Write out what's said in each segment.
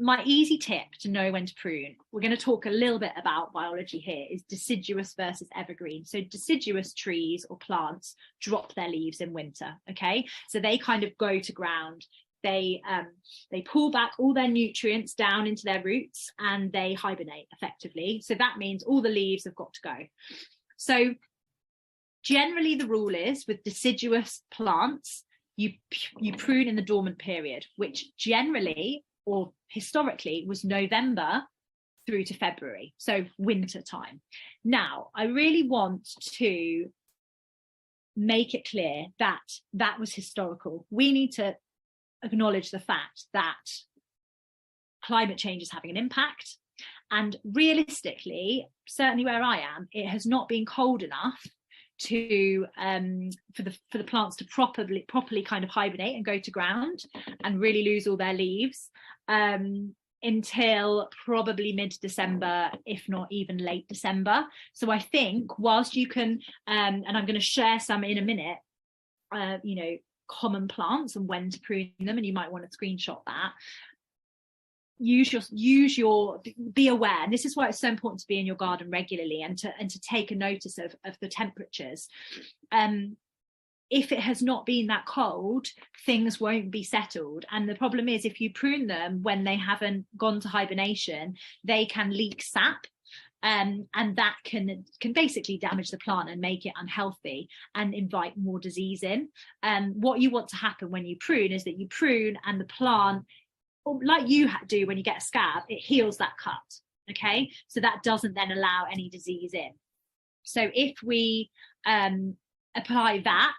my easy tip to know when to prune, we're going to talk a little bit about biology here, is deciduous versus evergreen. So deciduous trees or plants drop their leaves in winter, okay? So they kind of go to ground. They pull back all their nutrients down into their roots and they hibernate effectively. So that means all the leaves have got to go. So generally the rule is with deciduous plants, you prune in the dormant period, which generally or historically was November through to February, so winter time. Now, I really want to make it clear that that was historical. We need to acknowledge the fact that climate change is having an impact, and realistically, certainly where I am, it has not been cold enough to for the plants to properly kind of hibernate and go to ground and really lose all their leaves until probably mid-December, if not even late December. So I think whilst you can and I'm going to share some in a minute, you know, common plants and when to prune them, and you might want to screenshot that. Be aware, and this is why it's so important to be in your garden regularly and to take a notice of the temperatures. If it has not been that cold, things won't be settled, and the problem is if you prune them when they haven't gone to hibernation, they can leak sap, and that can basically damage the plant and make it unhealthy and invite more disease in. What you want to happen when you prune is that you prune and the plant, like you do when you get a scab, it heals that cut, okay? So that doesn't then allow any disease in. So if we apply that,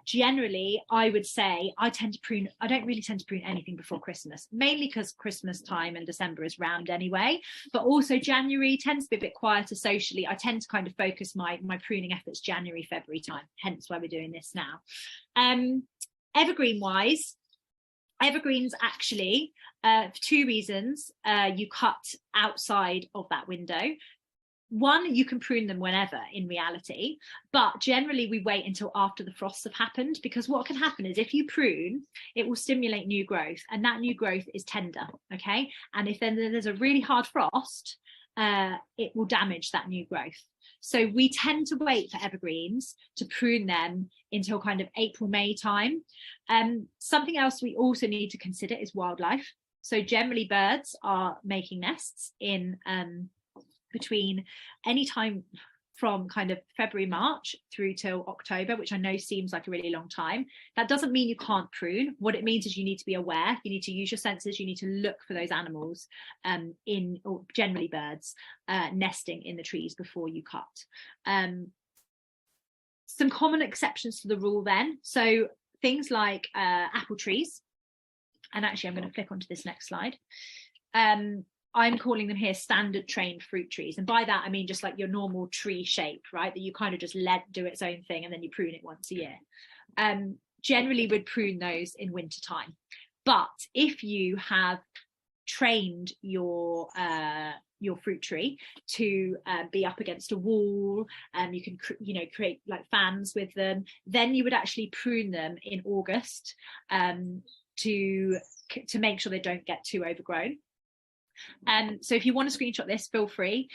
generally I would say I don't really tend to prune anything before Christmas, mainly because Christmas time and December is round anyway, but also January tends to be a bit quieter socially. I tend to kind of focus my pruning efforts January, February time, hence why we're doing this now. Evergreen wise, evergreens actually, for two reasons, you cut outside of that window. One, you can prune them whenever in reality, but generally we wait until after the frosts have happened, because what can happen is if you prune, it will stimulate new growth, and that new growth is tender, okay? And if then there's a really hard frost, it will damage that new growth. So we tend to wait for evergreens to prune them until kind of April, May time. Something else we also need to consider is wildlife. So generally birds are making nests in between any time from kind of February, March through till October, which I know seems like a really long time. That doesn't mean you can't prune. What it means is you need to be aware, you need to use your senses, you need to look for those animals or generally birds nesting in the trees before you cut. Some common exceptions to the rule then. So things like apple trees, and actually I'm going to flick onto this next slide. I'm calling them here standard trained fruit trees. And by that, I mean just like your normal tree shape, right? That you kind of just let do its own thing and then you prune it once a year. Generally would prune those in winter time. But if you have trained your fruit tree to be up against a wall, you can create like fans with them, then you would actually prune them in August to make sure they don't get too overgrown. So if you want to screenshot this, feel free.